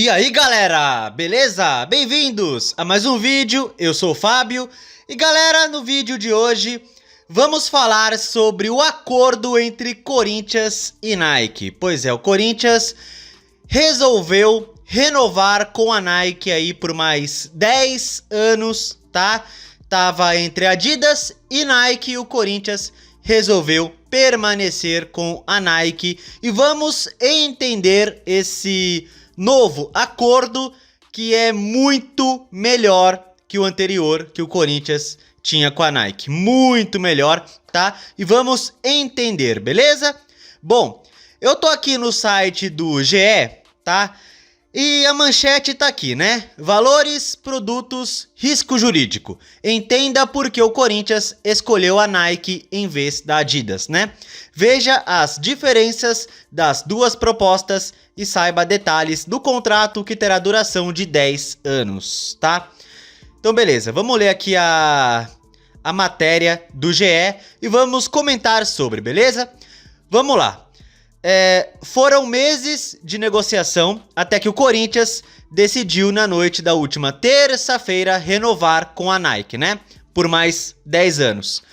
E aí galera, beleza? Bem-vindos a mais um vídeo, eu sou o Fábio. E galera, no vídeo de hoje vamos falar sobre o acordo entre Corinthians e Nike. Pois é, o Corinthians resolveu renovar com a Nike aí por mais 10 anos, tá? Tava entre Adidas e Nike e o Corinthians resolveu permanecer com a Nike. E vamos entender esse novo acordo que é muito melhor que o anterior que o Corinthians tinha com a Nike. Muito melhor, tá? E vamos entender, beleza? Bom, eu tô aqui no site do GE, tá? E a manchete tá aqui, né? Valores, produtos, risco jurídico. Entenda por que o Corinthians escolheu a Nike em vez da Adidas, né? Veja as diferenças das duas propostas e saiba detalhes do contrato que terá duração de 10 anos, tá? Então beleza, vamos ler aqui a matéria do GE e vamos comentar sobre, beleza? Vamos lá. Foram meses de negociação até que o Corinthians decidiu na noite da última terça-feira renovar com a Nike, né? Por mais 10 anos.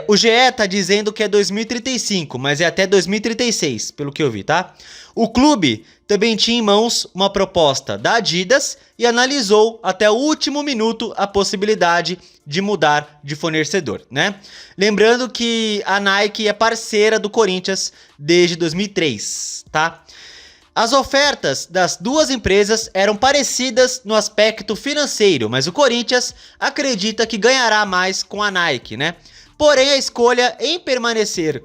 O GE tá dizendo que é 2035, mas é até 2036, pelo que eu vi, tá? O clube também tinha em mãos uma proposta da Adidas e analisou até o último minuto a possibilidade de mudar de fornecedor, né? Lembrando que a Nike é parceira do Corinthians desde 2003, tá? As ofertas das duas empresas eram parecidas no aspecto financeiro, mas o Corinthians acredita que ganhará mais com a Nike, né? Porém, a escolha em permanecer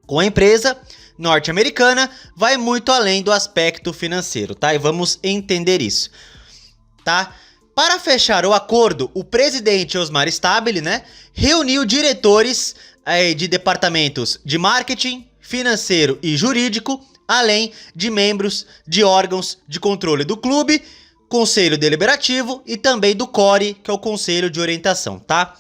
com a empresa norte-americana vai muito além do aspecto financeiro, tá? E vamos entender isso, tá? Para fechar o acordo, o presidente Osmar Stabile, né, reuniu diretores de departamentos de marketing, financeiro e jurídico, além de membros de órgãos de controle do clube, conselho deliberativo e também do CORE, que é o conselho de orientação, tá?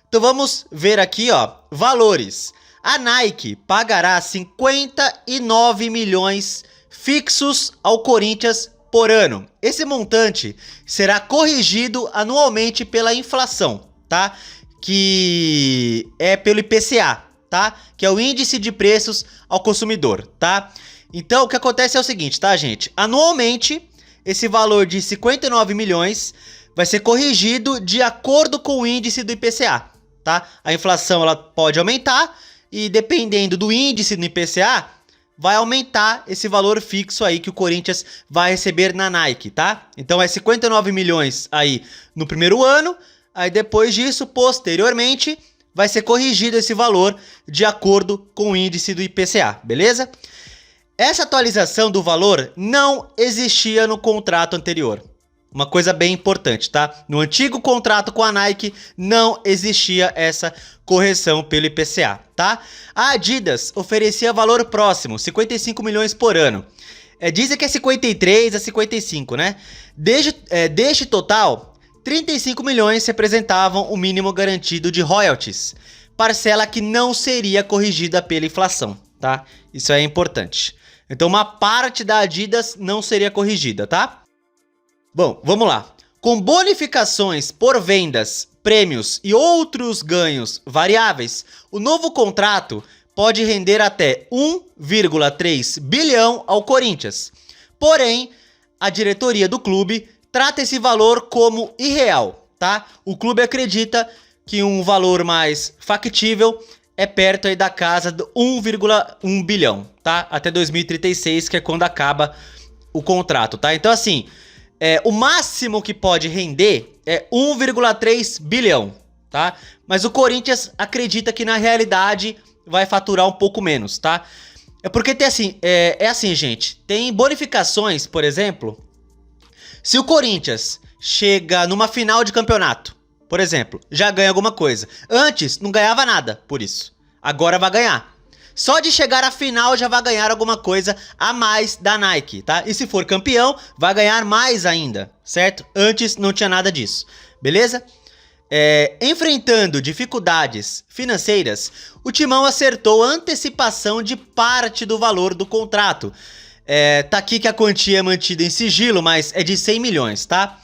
Então vamos ver aqui, ó, valores. A Nike pagará 59 milhões fixos ao Corinthians por ano. Esse montante será corrigido anualmente pela inflação, tá? Que é pelo IPCA, tá? Que é o índice de preços ao consumidor, tá? Então o que acontece é o seguinte, tá, gente? Anualmente, esse valor de 59 milhões vai ser corrigido de acordo com o índice do IPCA, tá? A inflação ela pode aumentar e dependendo do índice do IPCA, vai aumentar esse valor fixo aí que o Corinthians vai receber na Nike, tá? Então é 59 milhões aí no primeiro ano, aí depois disso, posteriormente, vai ser corrigido esse valor de acordo com o índice do IPCA, beleza? Essa atualização do valor não existia no contrato anterior. Uma coisa bem importante, tá? No antigo contrato com a Nike não existia essa correção pelo IPCA, tá? A Adidas oferecia valor próximo, 55 milhões por ano. Dizem que é 53 a 55, né? Deste total, 35 milhões representavam o mínimo garantido de royalties, parcela que não seria corrigida pela inflação, tá? Isso é importante. Então uma parte da Adidas não seria corrigida, tá? Bom, vamos lá. Com bonificações por vendas, prêmios e outros ganhos variáveis, o novo contrato pode render até 1,3 bilhão ao Corinthians. Porém, a diretoria do clube trata esse valor como irreal, tá? O clube acredita que um valor mais factível é perto aí da casa do 1,1 bilhão, tá? Até 2036, que é quando acaba o contrato, tá? Então assim, o máximo que pode render é 1,3 bilhão, tá? Mas o Corinthians acredita que na realidade vai faturar um pouco menos, tá? É porque tem assim, assim, gente, tem bonificações, por exemplo, se o Corinthians chega numa final de campeonato, por exemplo, já ganha alguma coisa. Antes não ganhava nada por isso, agora vai ganhar. Só de chegar à final já vai ganhar alguma coisa a mais da Nike, tá? E se for campeão, vai ganhar mais ainda, certo? Antes não tinha nada disso, beleza? Enfrentando dificuldades financeiras, o Timão acertou a antecipação de parte do valor do contrato. Tá aqui que a quantia é mantida em sigilo, mas é de 100 milhões, tá?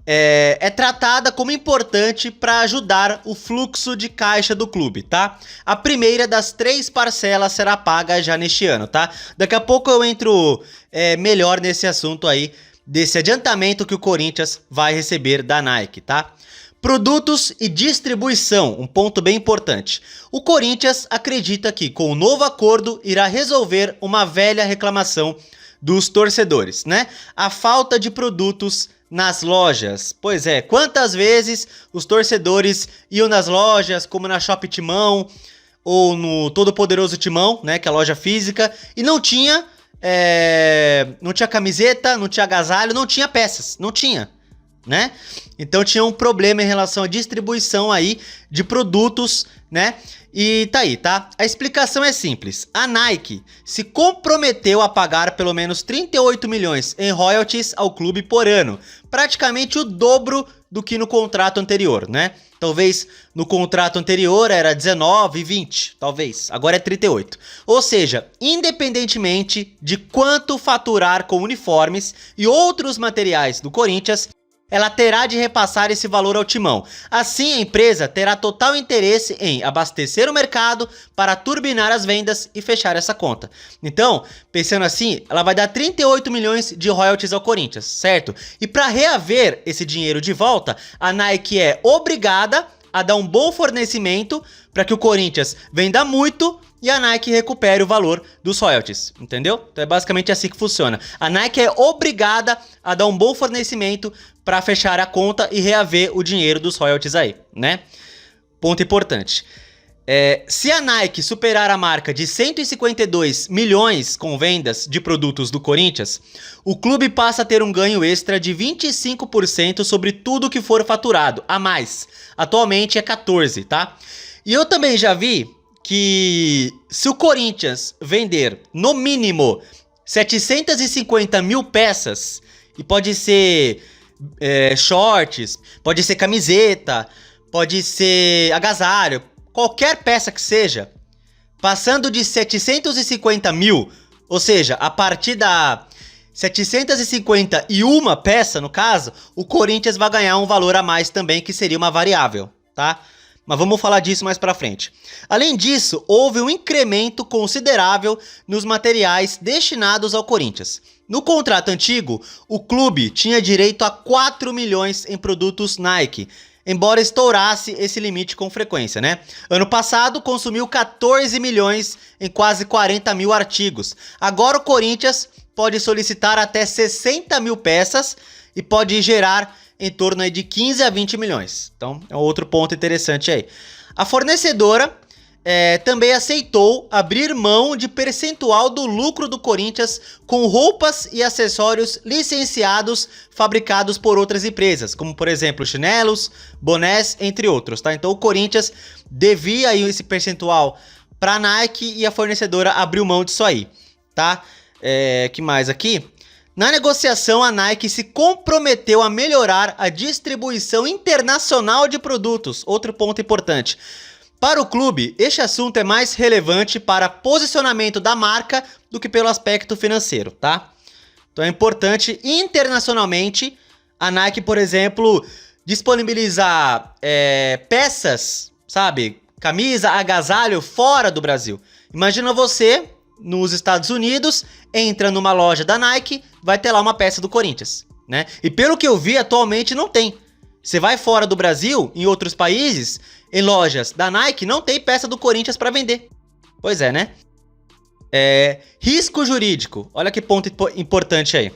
É tratada como importante para ajudar o fluxo de caixa do clube, tá? A primeira das 3 parcelas será paga já neste ano, tá? Daqui a pouco eu entro melhor nesse assunto aí, desse adiantamento que o Corinthians vai receber da Nike, tá? Produtos e distribuição, um ponto bem importante. O Corinthians acredita que com o novo acordo irá resolver uma velha reclamação dos torcedores, né? A falta de produtos nas lojas. Pois é, quantas vezes os torcedores iam nas lojas, como na Shop Timão ou no Todo Poderoso Timão, né, que é a loja física, e não tinha camiseta, não tinha agasalho, não tinha peças, não tinha, né? Então tinha um problema em relação à distribuição aí de produtos, né? E tá aí, tá? A explicação é simples. A Nike se comprometeu a pagar pelo menos 38 milhões em royalties ao clube por ano, praticamente o dobro do que no contrato anterior, né? Talvez no contrato anterior era 19 e 20, talvez. Agora é 38. Ou seja, independentemente de quanto faturar com uniformes e outros materiais do Corinthians, ela terá de repassar esse valor ao Timão. Assim, a empresa terá total interesse em abastecer o mercado para turbinar as vendas e fechar essa conta. Então, pensando assim, ela vai dar 38 milhões de royalties ao Corinthians, certo? E para reaver esse dinheiro de volta, a Nike é obrigada a dar um bom fornecimento para que o Corinthians venda muito e a Nike recupere o valor dos royalties, entendeu? Então é basicamente assim que funciona. A Nike é obrigada a dar um bom fornecimento para fechar a conta e reaver o dinheiro dos royalties aí, né? Ponto importante. Se a Nike superar a marca de 152 milhões com vendas de produtos do Corinthians, o clube passa a ter um ganho extra de 25% sobre tudo que for faturado, a mais. Atualmente é 14%, tá? E eu também já vi que se o Corinthians vender no mínimo 750 mil peças, e pode ser shorts, pode ser camiseta, pode ser agasalho, qualquer peça que seja, passando de 750 mil, ou seja, a partir da 751 peça no caso, o Corinthians vai ganhar um valor a mais também, que seria uma variável, tá? Mas vamos falar disso mais pra frente. Além disso, houve um incremento considerável nos materiais destinados ao Corinthians. No contrato antigo, o clube tinha direito a 4 milhões em produtos Nike, embora estourasse esse limite com frequência, né? Ano passado, consumiu 14 milhões em quase 40 mil artigos. Agora o Corinthians pode solicitar até 60 mil peças e pode gerar em torno aí de 15 a 20 milhões. Então, é outro ponto interessante aí. A fornecedora também aceitou abrir mão de percentual do lucro do Corinthians com roupas e acessórios licenciados fabricados por outras empresas, como por exemplo chinelos, bonés, entre outros, tá? Então o Corinthians devia aí esse percentual para a Nike e a fornecedora abriu mão disso aí, tá? Que mais aqui? Na negociação, a Nike se comprometeu a melhorar a distribuição internacional de produtos. Outro ponto importante. Para o clube, este assunto é mais relevante para posicionamento da marca do que pelo aspecto financeiro, tá? Então é importante internacionalmente a Nike, por exemplo, disponibilizar peças, sabe? Camisa, agasalho fora do Brasil. Imagina você nos Estados Unidos, entra numa loja da Nike, vai ter lá uma peça do Corinthians, né? E pelo que eu vi, atualmente não tem. Você vai fora do Brasil, em outros países, em lojas da Nike, não tem peça do Corinthians para vender. Pois é, né? Risco jurídico. Olha que ponto importante aí.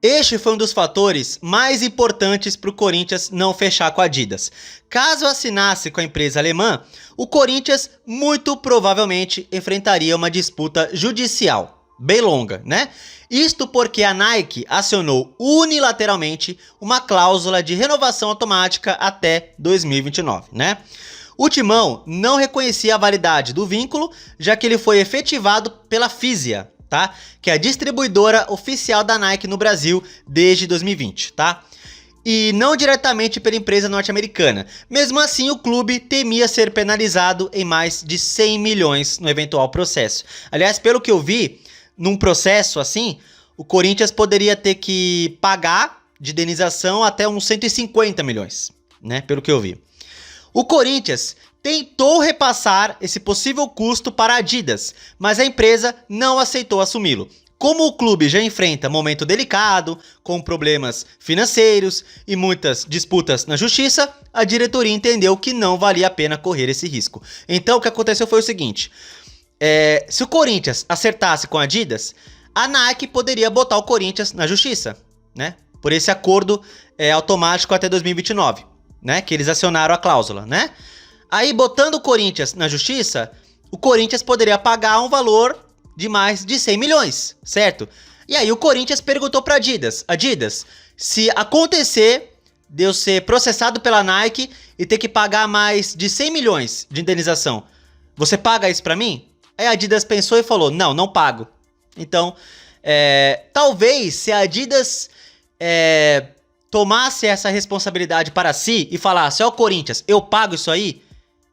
Este foi um dos fatores mais importantes para o Corinthians não fechar com a Adidas. Caso assinasse com a empresa alemã, o Corinthians muito provavelmente enfrentaria uma disputa judicial, bem longa, né? Isto porque a Nike acionou unilateralmente uma cláusula de renovação automática até 2029, né? O Timão não reconhecia a validade do vínculo, já que ele foi efetivado pela Fisia, tá? Que é a distribuidora oficial da Nike no Brasil desde 2020, tá? E não diretamente pela empresa norte-americana. Mesmo assim, o clube temia ser penalizado em mais de 100 milhões no eventual processo. Aliás, pelo que eu vi, num processo assim, o Corinthians poderia ter que pagar de indenização até uns 150 milhões, né? Pelo que eu vi. O Corinthians tentou repassar esse possível custo para a Adidas, mas a empresa não aceitou assumi-lo. Como o clube já enfrenta momento delicado, com problemas financeiros e muitas disputas na justiça, a diretoria entendeu que não valia a pena correr esse risco. Então o que aconteceu foi o seguinte, se o Corinthians acertasse com a Adidas, a Nike poderia botar o Corinthians na justiça, né? Por esse acordo automático até 2029, né? Que eles acionaram a cláusula, né? Aí, botando o Corinthians na justiça, o Corinthians poderia pagar um valor de mais de 100 milhões, certo? E aí o Corinthians perguntou para Adidas, se acontecer de eu ser processado pela Nike e ter que pagar mais de 100 milhões de indenização, você paga isso para mim? Aí a Adidas pensou e falou, não pago. Então, talvez se a Adidas tomasse essa responsabilidade para si e falasse, ó Corinthians, eu pago isso aí,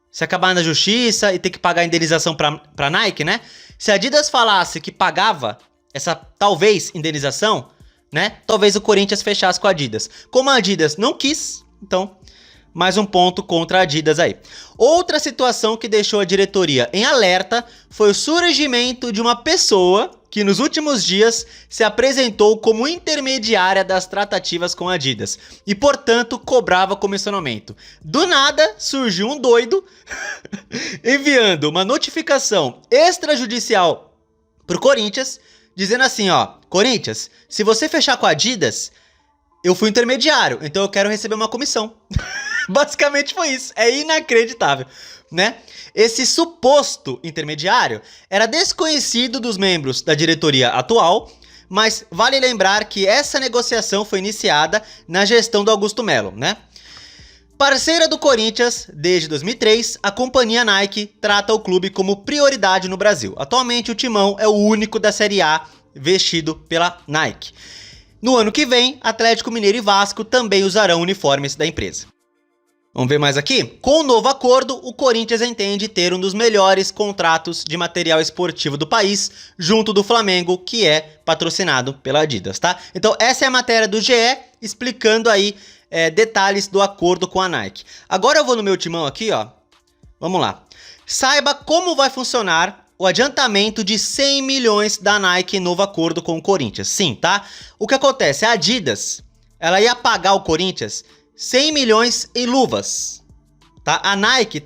se acabar na justiça e ter que pagar a indenização pra Nike, né? Se a Adidas falasse que pagava essa, talvez, indenização, né? Talvez o Corinthians fechasse com a Adidas. Como a Adidas não quis, então, mais um ponto contra a Adidas aí. Outra situação que deixou a diretoria em alerta foi o surgimento de uma pessoa que nos últimos dias se apresentou como intermediária das tratativas com a Adidas e, portanto, cobrava comissionamento. Do nada, surgiu um doido enviando uma notificação extrajudicial pro Corinthians, dizendo assim, ó, Corinthians, se você fechar com a Adidas, eu fui intermediário, então eu quero receber uma comissão. Basicamente foi isso, é inacreditável, né? Esse suposto intermediário era desconhecido dos membros da diretoria atual, mas vale lembrar que essa negociação foi iniciada na gestão do Augusto Melo, né? Parceira do Corinthians desde 2003, a companhia Nike trata o clube como prioridade no Brasil. Atualmente o Timão é o único da Série A vestido pela Nike. No ano que vem, Atlético Mineiro e Vasco também usarão uniformes da empresa. Vamos ver mais aqui? Com o novo acordo, o Corinthians entende ter um dos melhores contratos de material esportivo do país, junto do Flamengo, que é patrocinado pela Adidas, tá? Então essa é a matéria do GE, explicando aí detalhes do acordo com a Nike. Agora eu vou no meu timão aqui, ó. Vamos lá. Saiba como vai funcionar o adiantamento de 100 milhões da Nike em novo acordo com o Corinthians. Sim, tá? O que acontece? A Adidas, ela ia pagar o Corinthians 100 milhões em luvas, tá? A Nike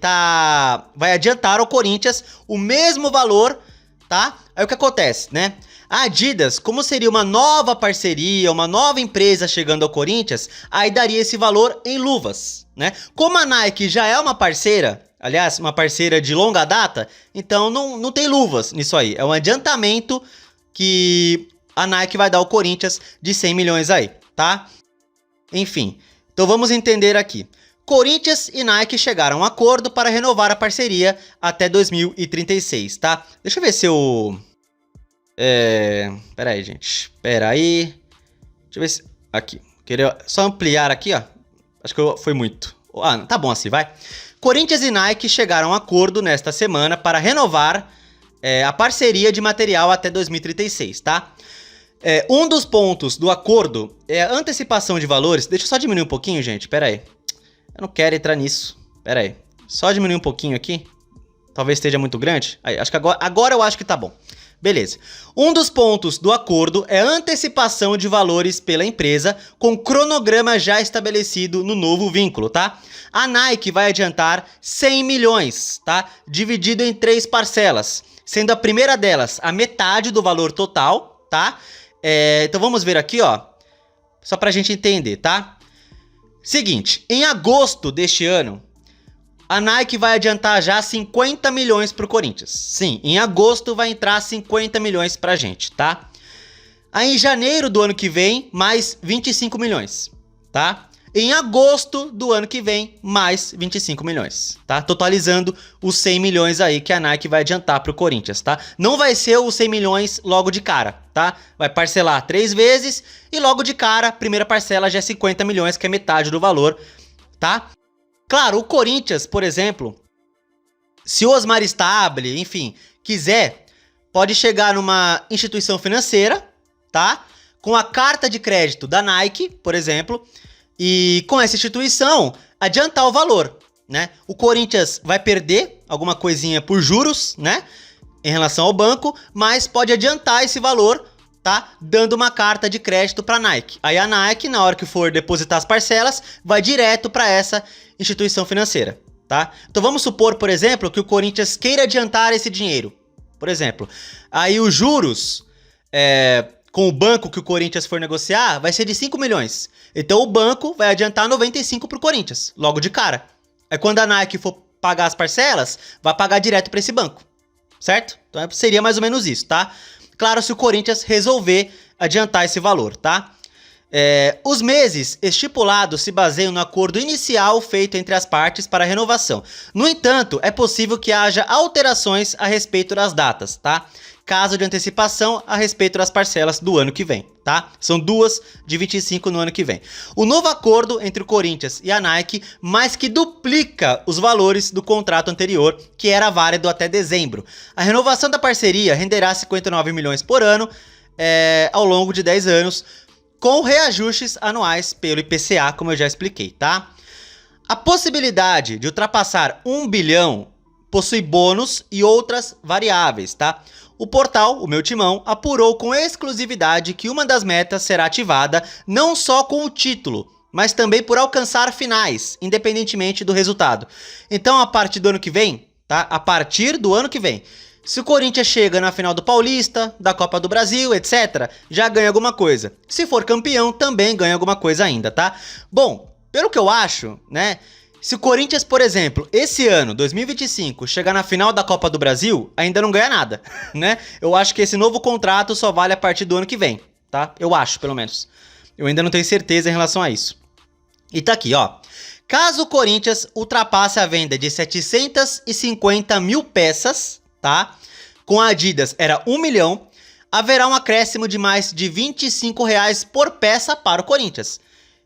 vai adiantar ao Corinthians o mesmo valor, tá? Aí o que acontece, né? A Adidas, como seria uma nova parceria, uma nova empresa chegando ao Corinthians, aí daria esse valor em luvas, né? Como a Nike já é uma parceira, aliás, uma parceira de longa data, então não tem luvas nisso aí. É um adiantamento que a Nike vai dar ao Corinthians de 100 milhões aí, tá? Enfim, então vamos entender aqui. Corinthians e Nike chegaram a um acordo para renovar a parceria até 2036, tá? Deixa eu ver se eu... Pera aí, gente. Pera aí. Deixa eu ver se... Aqui. Queria só ampliar aqui, ó. Acho que foi muito. Ah, tá bom assim, vai. Corinthians e Nike chegaram a um acordo nesta semana para renovar a parceria de material até 2036, tá? Um dos pontos do acordo é a antecipação de valores. Deixa eu só diminuir um pouquinho, gente. Pera aí. Eu não quero entrar nisso. Pera aí. Só diminuir um pouquinho aqui. Talvez esteja muito grande. Aí, acho que agora eu acho que tá bom. Beleza. Um dos pontos do acordo é a antecipação de valores pela empresa, com cronograma já estabelecido no novo vínculo, tá? A Nike vai adiantar 100 milhões, tá? Dividido em 3 parcelas, sendo a primeira delas a metade do valor total, tá? Então vamos ver aqui, ó, só pra gente entender, tá? Seguinte, em agosto deste ano, a Nike vai adiantar já 50 milhões pro Corinthians. Sim, em agosto vai entrar 50 milhões pra gente, tá? Aí em janeiro do ano que vem, mais 25 milhões, tá? Em agosto do ano que vem, mais 25 milhões, tá? Totalizando os 100 milhões aí que a Nike vai adiantar pro Corinthians, tá? Não vai ser os 100 milhões logo de cara, tá? Vai parcelar 3 vezes e logo de cara, a primeira parcela já é 50 milhões, que é metade do valor, tá? Claro, o Corinthians, por exemplo, se o Osmar Stabile, enfim, quiser pode chegar numa instituição financeira, tá? Com a carta de crédito da Nike, por exemplo, e com essa instituição adiantar o valor, né? O Corinthians vai perder alguma coisinha por juros, né? Em relação ao banco, mas pode adiantar esse valor, tá? Dando uma carta de crédito para a Nike. Aí a Nike, na hora que for depositar as parcelas, vai direto para essa instituição financeira, tá? Então vamos supor, por exemplo, que o Corinthians queira adiantar esse dinheiro. Por exemplo, aí os juros com o banco que o Corinthians for negociar vai ser de 5 milhões. Então o banco vai adiantar 95 para o Corinthians, logo de cara. Aí quando a Nike for pagar as parcelas, vai pagar direto para esse banco, certo? Então seria mais ou menos isso, tá? Claro, se o Corinthians resolver adiantar esse valor, tá? Os meses estipulados se baseiam no acordo inicial feito entre as partes para a renovação. No entanto, é possível que haja alterações a respeito das datas, tá? Caso de antecipação a respeito das parcelas do ano que vem, tá? São duas de 25 no ano que vem. O novo acordo entre o Corinthians e a Nike mais que duplica os valores do contrato anterior, que era válido até dezembro. A renovação da parceria renderá 59 milhões por ano ao longo de 10 anos, com reajustes anuais pelo IPCA, como eu já expliquei, tá? A possibilidade de ultrapassar 1 bilhão possui bônus e outras variáveis, tá? O portal, o Meu Timão, apurou com exclusividade que uma das metas será ativada não só com o título, mas também por alcançar finais, independentemente do resultado. Então, a partir do ano que vem, tá? A partir do ano que vem, se o Corinthians chega na final do Paulista, da Copa do Brasil, etc., já ganha alguma coisa. Se for campeão, também ganha alguma coisa ainda, tá? Bom, pelo que eu acho, né? Se o Corinthians, por exemplo, esse ano, 2025, chegar na final da Copa do Brasil, ainda não ganha nada, né? Eu acho que esse novo contrato só vale a partir do ano que vem, tá? Eu acho, pelo menos. Eu ainda não tenho certeza em relação a isso. E tá aqui, ó. Caso o Corinthians ultrapasse a venda de 750 mil peças, tá? Com a Adidas era 1 milhão, haverá um acréscimo de mais de R$25 por peça para o Corinthians.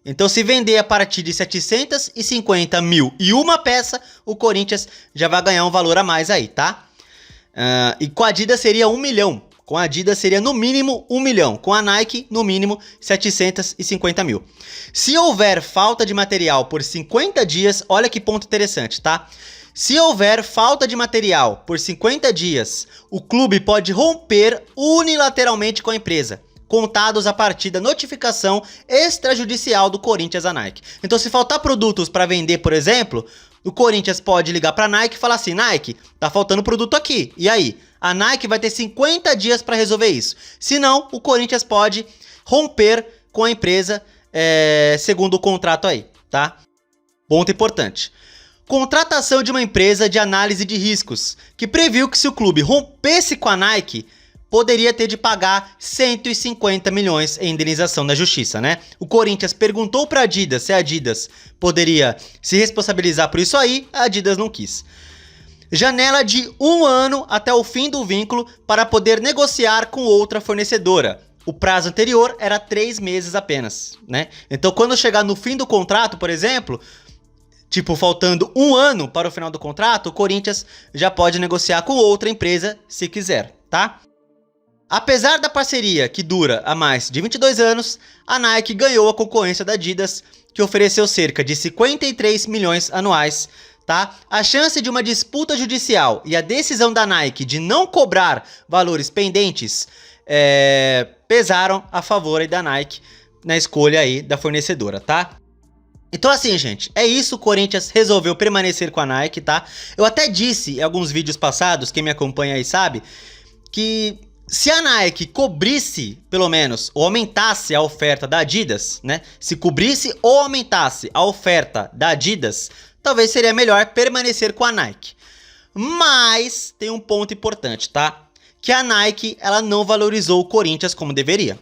Então, se vender a partir de 750 mil e uma peça, o Corinthians já vai ganhar um valor a mais aí, tá? E com a Adidas seria 1 milhão. Com a Adidas seria no mínimo 1 milhão. Com a Nike, no mínimo 750 mil. Se houver falta de material por 50 dias, olha que ponto interessante, tá? Se houver falta de material por 50 dias, o clube pode romper unilateralmente com a empresa, contados a partir da notificação extrajudicial do Corinthians à Nike. Então, se faltar produtos para vender, por exemplo, o Corinthians pode ligar para a Nike e falar assim: Nike, tá faltando produto aqui. E aí? A Nike vai ter 50 dias para resolver isso. Se não, o Corinthians pode romper com a empresa, segundo o contrato aí, tá? Ponto importante. Contratação de uma empresa de análise de riscos, que previu que se o clube rompesse com a Nike, poderia ter de pagar 150 milhões em indenização na justiça, né? O Corinthians perguntou para a Adidas se a Adidas poderia se responsabilizar por isso aí, a Adidas não quis. Janela de 1 ano até o fim do vínculo para poder negociar com outra fornecedora. O prazo anterior era 3 meses apenas, né? Então, quando chegar no fim do contrato, por exemplo, tipo, faltando 1 ano para o final do contrato, o Corinthians já pode negociar com outra empresa se quiser, tá? Apesar da parceria que dura há mais de 22 anos, a Nike ganhou a concorrência da Adidas, que ofereceu cerca de 53 milhões anuais, tá? A chance de uma disputa judicial e a decisão da Nike de não cobrar valores pendentes pesaram a favor aí da Nike na escolha aí da fornecedora, tá? Então assim, gente, é isso, o Corinthians resolveu permanecer com a Nike, tá? Eu até disse em alguns vídeos passados, quem me acompanha aí sabe, que se a Nike cobrisse, pelo menos, ou aumentasse a oferta da Adidas, né? Se cobrisse ou aumentasse a oferta da Adidas, talvez seria melhor permanecer com a Nike. Mas tem um ponto importante, tá? Que a Nike, ela não valorizou o Corinthians como deveria,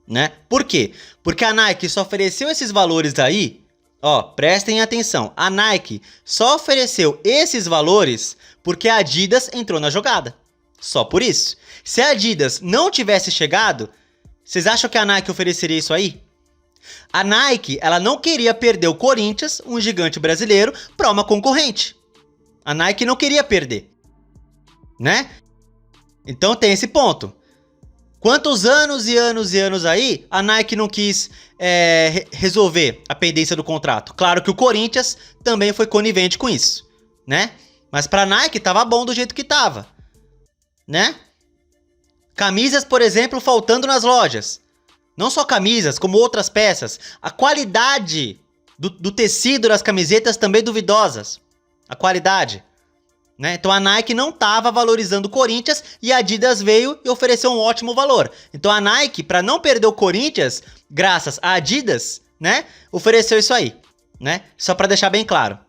né? Por quê? Porque a Nike só ofereceu esses valores aí. Ó, prestem atenção, a Nike só ofereceu esses valores porque a Adidas entrou na jogada. Só por isso. Se a Adidas não tivesse chegado, vocês acham que a Nike ofereceria isso aí? A Nike, ela não queria perder o Corinthians, um gigante brasileiro, para uma concorrente. A Nike não queria perder, né? Então tem esse ponto. Quantos anos e anos e anos aí a Nike não quis resolver a pendência do contrato? Claro que o Corinthians também foi conivente com isso, né? Mas pra Nike tava bom do jeito que tava, né? Camisas, por exemplo, faltando nas lojas. Não só camisas, como outras peças. A qualidade do tecido das camisetas também duvidosas. A qualidade. Né? Então a Nike não estava valorizando o Corinthians e a Adidas veio e ofereceu um ótimo valor. Então a Nike, para não perder o Corinthians, graças à Adidas, né, ofereceu isso aí, né? Só para deixar bem claro,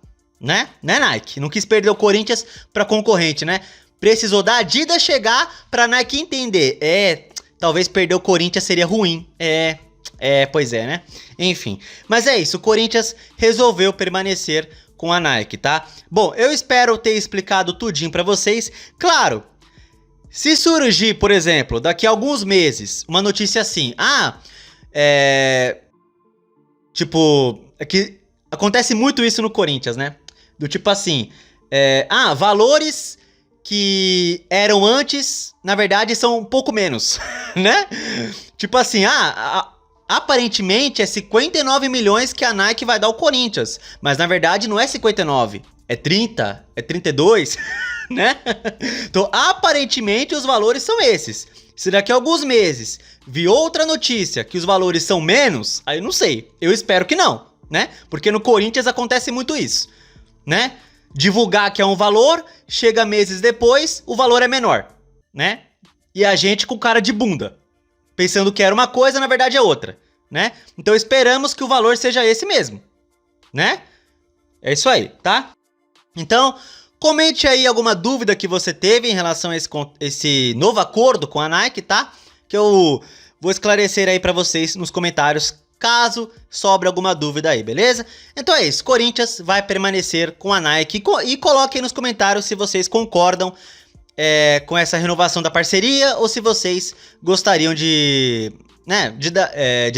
né? Nike não quis perder o Corinthians para concorrente, né? Precisou da Adidas chegar para a Nike entender. Talvez perder o Corinthians seria ruim. Pois é, né? Enfim, mas é isso, o Corinthians resolveu permanecer com a Nike, tá? Bom, eu espero ter explicado tudinho pra vocês. Claro, se surgir, por exemplo, daqui a alguns meses, uma notícia assim, tipo, é que acontece muito isso no Corinthians, né? Do tipo assim, valores que eram antes, na verdade, são um pouco menos, né? Tipo assim, aparentemente é 59 milhões que a Nike vai dar ao Corinthians, mas na verdade não é 59, é 30, é 32, né? Então aparentemente os valores são esses. Se daqui a alguns meses vir outra notícia que os valores são menos, aí eu não sei, eu espero que não, né? Porque no Corinthians acontece muito isso, né? Divulgar que é um valor, chega meses depois, o valor é menor, né? E a gente com cara de bunda, pensando que era uma coisa, na verdade é outra, né? Então esperamos que o valor seja esse mesmo, né? É isso aí, tá? Então, comente aí alguma dúvida que você teve em relação a esse novo acordo com a Nike, tá? Que eu vou esclarecer aí pra vocês nos comentários, caso sobre alguma dúvida aí, beleza? Então é isso, Corinthians vai permanecer com a Nike e coloquem nos comentários se vocês concordam com essa renovação da parceria ou se vocês gostariam de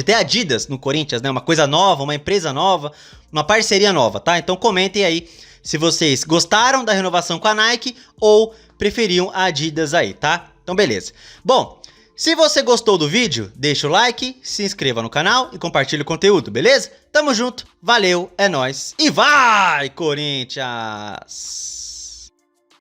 ter Adidas no Corinthians, né? Uma coisa nova, uma empresa nova, uma parceria nova, tá? Então comentem aí se vocês gostaram da renovação com a Nike ou preferiam a Adidas aí, tá? Então beleza. Bom, se você gostou do vídeo, deixa o like, se inscreva no canal e compartilhe o conteúdo, beleza? Tamo junto, valeu, é nóis e vai, Corinthians!